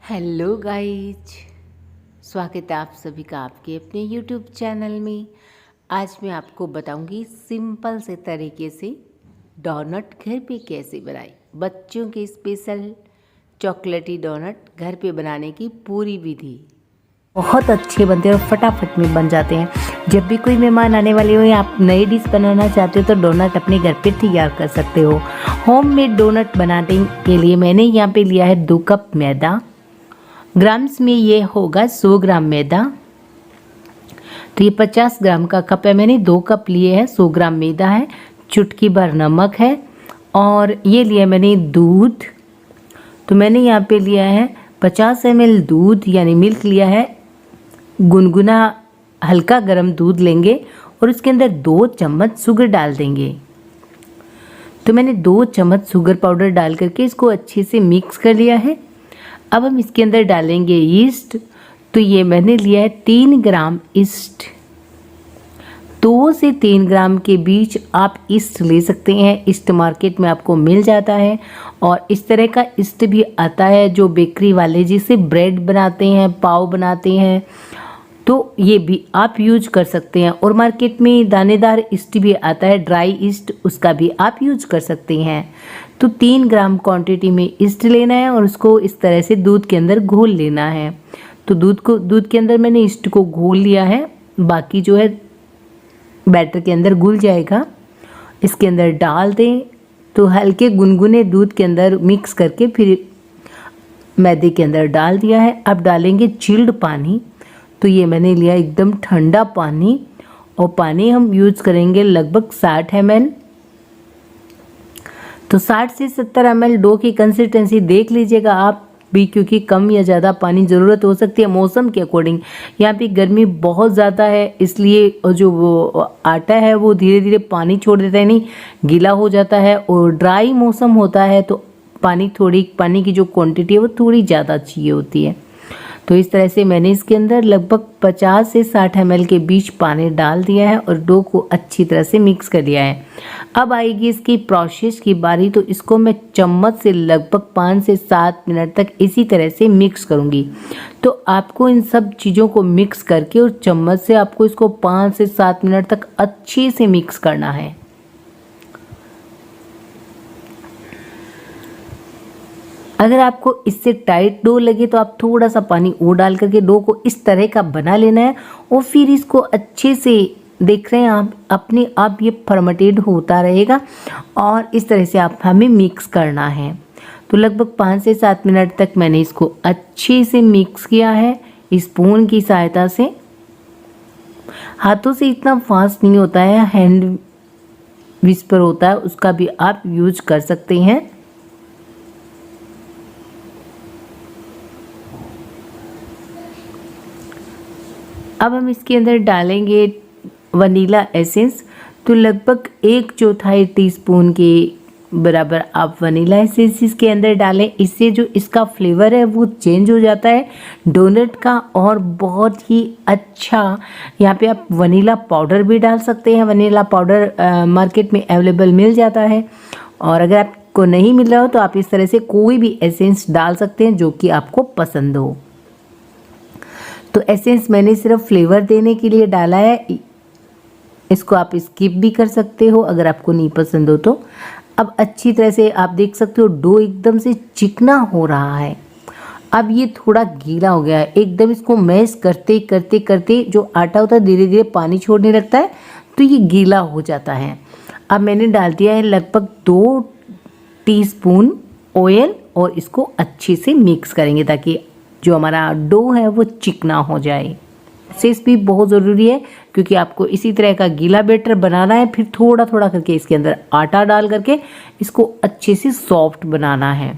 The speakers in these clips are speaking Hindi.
हेलो गाइज, स्वागत है आप सभी का आपके अपने यूट्यूब चैनल में। आज मैं आपको बताऊंगी सिंपल से तरीके से डोनट घर पे कैसे बनाएं। बच्चों के स्पेशल चॉकलेटी डोनट घर पे बनाने की पूरी विधि। बहुत अच्छे बनते हैं और फटाफट में बन जाते हैं। जब भी कोई मेहमान आने वाले हो या आप नई डिश बनाना चाहते हो तो डोनट अपने घर पे तैयार कर सकते हो। होममेड डोनट बनाने के लिए मैंने यहाँ पे लिया है 2 कप मैदा। ग्राम्स में ये होगा 100 ग्राम मैदा। तो ये 50 ग्राम का कप है, मैंने 2 कप लिए हैं। 100 ग्राम मैदा है, चुटकी भर नमक है और ये लिया मैंने दूध। तो मैंने यहाँ पे लिया है 50 ml दूध यानी मिल्क लिया है। गुनगुना हल्का गर्म दूध लेंगे और उसके अंदर 2 चम्मच शुगर डाल देंगे। तो मैंने 2 चम्मच शुगर पाउडर डाल करके इसको अच्छे से मिक्स कर लिया है। अब हम इसके अंदर डालेंगे ईस्ट। तो ये मैंने लिया है 3 ग्राम ईस्ट। 2 से 3 ग्राम के बीच आप ईस्ट ले सकते हैं। ईस्ट मार्केट में आपको मिल जाता है और इस तरह का ईस्ट भी आता है जो बेकरी वाले जिससे ब्रेड बनाते हैं, पाव बनाते हैं, तो ये भी आप यूज कर सकते हैं। और मार्केट में दानेदार ईस्ट भी आता है, ड्राई ईस्ट, उसका भी आप यूज कर सकते हैं। तो 3 ग्राम क्वांटिटी में ईस्ट लेना है और उसको इस तरह से दूध के अंदर घोल लेना है। तो दूध के अंदर मैंने ईस्ट को घोल लिया है, बाकी जो है बैटर के अंदर घुल जाएगा। इसके अंदर डाल दें। तो हल्के गुनगुने दूध के अंदर मिक्स करके फिर मैदे के अंदर डाल दिया है। अब डालेंगे चिल्ड पानी। तो ये मैंने लिया एकदम ठंडा पानी और पानी हम यूज करेंगे लगभग 60 ml। तो 60 से 70 ml डो की कंसिस्टेंसी देख लीजिएगा आप भी, क्योंकि कम या ज़्यादा पानी ज़रूरत हो सकती है मौसम के अकॉर्डिंग। यहाँ पे गर्मी बहुत ज़्यादा है, इसलिए जो वो आटा है वो धीरे धीरे पानी छोड़ देता है, नहीं गीला हो जाता है। और ड्राई मौसम होता है तो पानी की जो क्वांटिटी है वो थोड़ी ज़्यादा चाहिए होती है। तो इस तरह से मैंने इसके अंदर लगभग 50 से 60 ml के बीच पानी डाल दिया है और डो को अच्छी तरह से मिक्स कर लिया है। अब आएगी इसकी प्रोसेस की बारी। तो इसको मैं चम्मच से लगभग 5 से 7 मिनट तक इसी तरह से मिक्स करूँगी। तो आपको इन सब चीज़ों को मिक्स करके और चम्मच से आपको इसको 5 से 7 मिनट तक अच्छे से मिक्स करना है। अगर आपको इससे टाइट डो लगे तो आप थोड़ा सा पानी और डाल करके डो को इस तरह का बना लेना है और फिर इसको अच्छे से देख रहे हैं आप अपने आप ये फर्मेंटेड होता रहेगा और इस तरह से आप हमें मिक्स करना है। तो लगभग 5 से 7 मिनट तक मैंने इसको अच्छे से मिक्स किया है स्पून की सहायता से। हाथों से इतना फास्ट नहीं होता है, हैंड विस्पर होता है, उसका भी आप यूज कर सकते हैं। अब हम इसके अंदर डालेंगे वनीला एसेंस। तो लगभग 1/4 टीस्पून के बराबर आप वनीला एसेंस इसके अंदर डालें। इससे जो इसका फ्लेवर है वो चेंज हो जाता है डोनट का और बहुत ही अच्छा। यहाँ पे आप वनीला पाउडर भी डाल सकते हैं। वनीला पाउडर मार्केट में अवेलेबल मिल जाता है और अगर आपको नहीं मिल रहा हो तो आप इस तरह से कोई भी एसेंस डाल सकते हैं जो कि आपको पसंद हो। तो एसेंस मैंने सिर्फ फ्लेवर देने के लिए डाला है, इसको आप स्किप भी कर सकते हो अगर आपको नहीं पसंद हो तो। अब अच्छी तरह से आप देख सकते हो डो एकदम से चिकना हो रहा है। अब ये थोड़ा गीला हो गया है एकदम। इसको मैश करते करते करते जो आटा होता है धीरे धीरे पानी छोड़ने लगता है तो ये गीला हो जाता है। अब मैंने डाल दिया है लगभग 2 टीस्पून ऑयल और इसको अच्छे से मिक्स करेंगे ताकि जो हमारा डो है वो चिकना हो जाए। सेस भी बहुत ज़रूरी है क्योंकि आपको इसी तरह का गीला बैटर बनाना है। फिर थोड़ा थोड़ा करके इसके अंदर आटा डाल करके इसको अच्छे से सॉफ्ट बनाना है।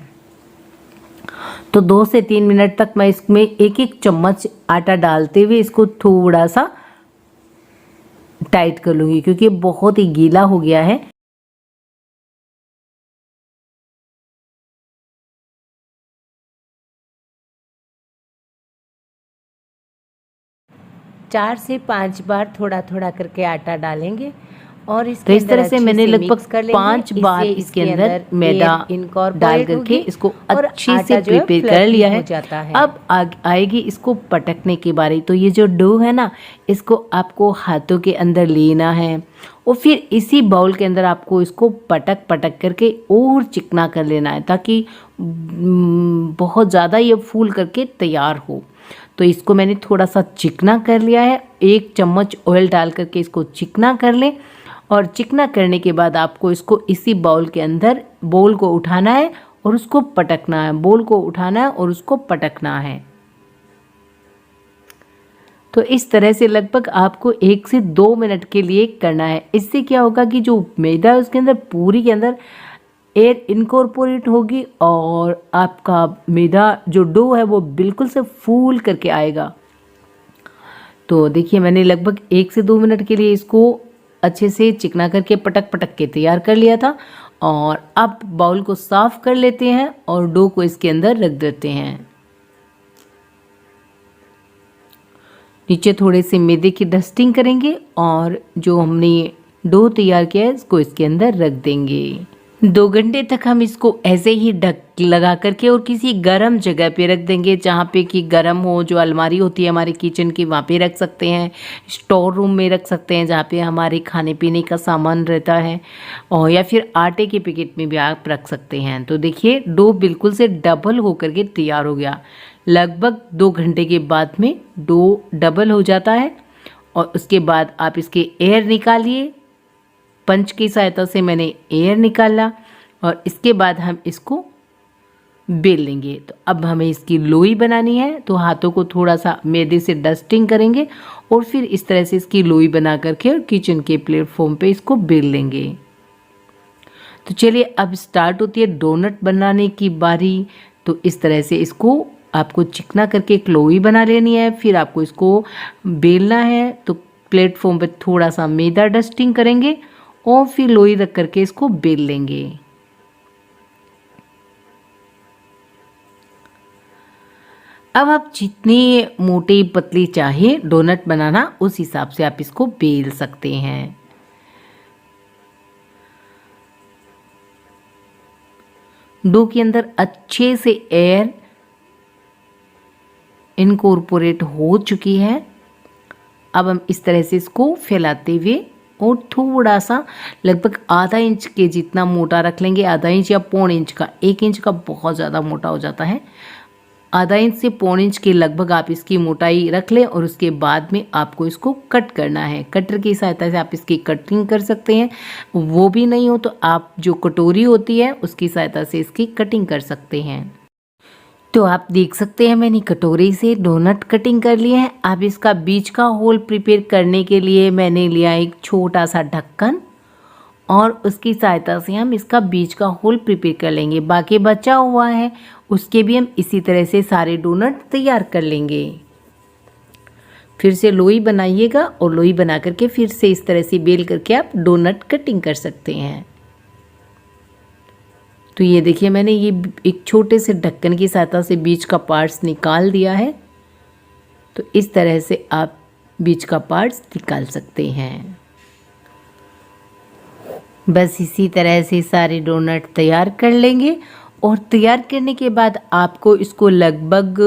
तो 2 से 3 मिनट तक मैं इसमें एक एक चम्मच आटा डालते हुए इसको थोड़ा सा टाइट कर लूँगी क्योंकि बहुत ही गीला हो गया है। 4 से 5 बार थोड़ा थोड़ा करके आटा डालेंगे और तो इसके इस तरह से मैंने लगभग 5 बार इससे इसके अंदर मैदा इनकॉर्पोरेट डाल करके इसको अच्छे से प्रिपेयर कर लिया है। अब आएगी इसको पटकने की बारी। तो ये जो डो है ना, इसको आपको हाथों के अंदर लेना है और फिर इसी बाउल के अंदर आपको इसको पटक पटक करके और चिकना कर लेना है, ताकि बहुत ज़्यादा ये फूल करके तैयार हो। तो इसको मैंने थोड़ा सा चिकना कर लिया है। 1 चम्मच ऑयल डाल करके इसको चिकना कर लें और चिकना करने के बाद आपको इसको इसी बाउल के अंदर बोल को उठाना है और उसको पटकना है। बोल को उठाना है और उसको पटकना है। तो इस तरह से लगभग आपको 1 से 2 मिनट के लिए करना है। इससे क्या होगा कि जो मैदा है उसके अंदर पूरी के अंदर एयर इनकॉर्पोरेट होगी और आपका मैदा जो डो है वो बिल्कुल से फूल करके आएगा। तो देखिए मैंने लगभग 1 से 2 मिनट के लिए इसको अच्छे से चिकना करके पटक पटक के तैयार कर लिया था। और अब बाउल को साफ कर लेते हैं और डो को इसके अंदर रख देते हैं। नीचे थोड़े से मैदे की डस्टिंग करेंगे और जो हमने डो तैयार किया है इसको इसके अंदर रख देंगे। 2 घंटे तक हम इसको ऐसे ही ढक लगा करके और किसी गर्म जगह पे रख देंगे, जहाँ पे कि गर्म हो। जो अलमारी होती है हमारे किचन की, वहाँ पे रख सकते हैं, स्टोर रूम में रख सकते हैं जहाँ पे हमारे खाने पीने का सामान रहता है, और या फिर आटे के पैकेट में भी आप रख सकते हैं। तो देखिए डो बिल्कुल से डबल होकर के तैयार हो गया। लगभग 2 घंटे के बाद में डो डबल हो जाता है और उसके बाद आप इसके एयर निकालिए। पंच की सहायता से मैंने एयर निकाला और इसके बाद हम इसको बेल लेंगे। तो अब हमें इसकी लोई बनानी है, तो हाथों को थोड़ा सा मैदे से डस्टिंग करेंगे और फिर इस तरह से इसकी लोई बना करके और किचन के प्लेटफॉर्म पे इसको बेल लेंगे। तो चलिए अब स्टार्ट होती है डोनट बनाने की बारी। तो इस तरह से इसको आपको चिकना करके एक लोई बना लेनी है, फिर आपको इसको बेलना है। तो प्लेटफॉर्म पे थोड़ा सा मैदा डस्टिंग करेंगे और फिर लोई रख करके इसको बेल लेंगे। अब आप जितनी मोटी पतली चाहे डोनट बनाना, उस हिसाब से आप इसको बेल सकते हैं। डो के अंदर अच्छे से एयर इनकॉर्पोरेट हो चुकी है। अब हम इस तरह से इसको फैलाते हुए और थोड़ा सा लगभग आधा इंच के जितना मोटा रख लेंगे। आधा इंच या पौन इंच का, 1 इंच का बहुत ज़्यादा मोटा हो जाता है। आधा इंच से पौन इंच के लगभग आप इसकी मोटाई रख लें और उसके बाद में आपको इसको कट करना है। कटर की सहायता से आप इसकी कटिंग कर सकते हैं। वो भी नहीं हो तो आप जो कटोरी होती है उसकी सहायता से इसकी कटिंग कर सकते हैं। तो आप देख सकते हैं मैंने कटोरी से डोनट कटिंग कर लिए हैं। अब इसका बीच का होल प्रिपेयर करने के लिए मैंने लिया एक छोटा सा ढक्कन और उसकी सहायता से हम इसका बीच का होल प्रिपेयर कर लेंगे। बाकी बचा हुआ है उसके भी हम इसी तरह से सारे डोनट तैयार कर लेंगे। फिर से लोई बनाइएगा और लोई बना करके फिर से इस तरह से बेल करके आप डोनट कटिंग कर सकते हैं। तो ये देखिए मैंने ये एक छोटे से ढक्कन की सहायता से बीच का पार्ट्स निकाल दिया है। तो इस तरह से आप बीच का पार्ट्स निकाल सकते हैं। बस इसी तरह से सारे डोनट तैयार कर लेंगे और तैयार करने के बाद आपको इसको लगभग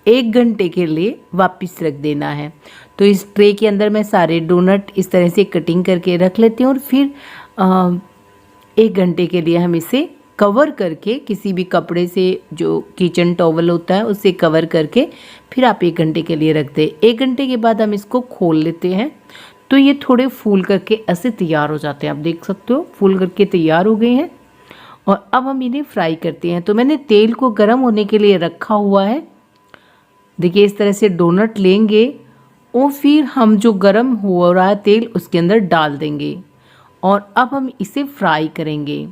1 घंटे के लिए वापस रख देना है। तो इस ट्रे के अंदर मैं सारे डोनट इस तरह से कटिंग करके रख लेती हूँ और फिर 1 घंटे के लिए हम इसे कवर करके किसी भी कपड़े से, जो किचन टॉवल होता है उससे कवर करके फिर आप 1 घंटे के लिए रख दें। 1 घंटे के बाद हम इसको खोल लेते हैं। तो ये थोड़े फूल करके ऐसे तैयार हो जाते हैं। आप देख सकते हो फूल करके तैयार हो गए हैं और अब हम इन्हें फ्राई करते हैं। तो मैंने तेल को गर्म होने के लिए रखा हुआ है। देखिए इस तरह से डोनट लेंगे और फिर हम जो गर्म हो रहा है तेल उसके अंदर डाल देंगे और अब हम इसे फ्राई करेंगे।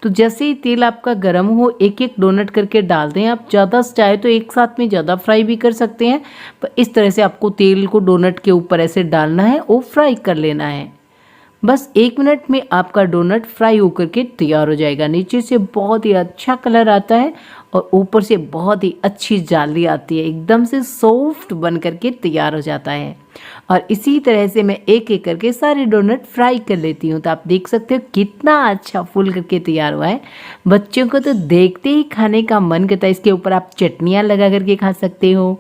तो जैसे ही तेल आपका गर्म हो एक एक डोनट करके डाल दें। आप ज़्यादा चाहे तो एक साथ में ज़्यादा फ्राई भी कर सकते हैं, पर इस तरह से आपको तेल को डोनट के ऊपर ऐसे डालना है और फ्राई कर लेना है। बस 1 मिनट में आपका डोनट फ्राई होकर के तैयार हो जाएगा। नीचे से बहुत ही अच्छा कलर आता है और ऊपर से बहुत ही अच्छी जाली आती है, एकदम से सॉफ्ट बन करके तैयार हो जाता है। और इसी तरह से मैं एक एक करके सारे डोनट फ्राई कर लेती हूँ। तो आप देख सकते हो कितना अच्छा फूल करके तैयार हुआ है। बच्चों को तो देखते ही खाने का मन करता है। इसके ऊपर आप चटनियाँ लगा करके खा सकते हो।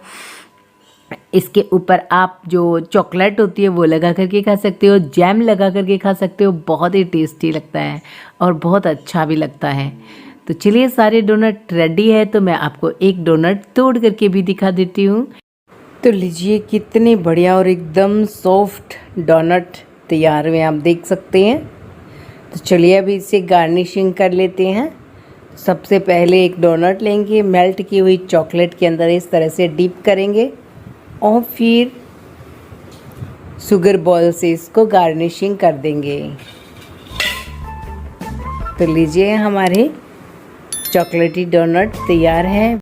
इसके ऊपर आप जो चॉकलेट होती है वो लगा करके खा सकते हो, जैम लगा करके खा सकते हो। बहुत ही टेस्टी लगता है और बहुत अच्छा भी लगता है। तो चलिए सारे डोनट रेडी है, तो मैं आपको एक डोनट तोड़ करके भी दिखा देती हूँ। तो लीजिए कितने बढ़िया और एकदम सॉफ्ट डोनट तैयार हुए, आप देख सकते हैं। तो चलिए अभी इसे गार्निशिंग कर लेते हैं। सबसे पहले एक डोनट लेंगे, मेल्ट की हुई चॉकलेट के अंदर इस तरह से डीप करेंगे और फिर शुगर बॉल से इसको गार्निशिंग कर देंगे। तो लीजिए हमारे चॉकलेटी डोनट तैयार है।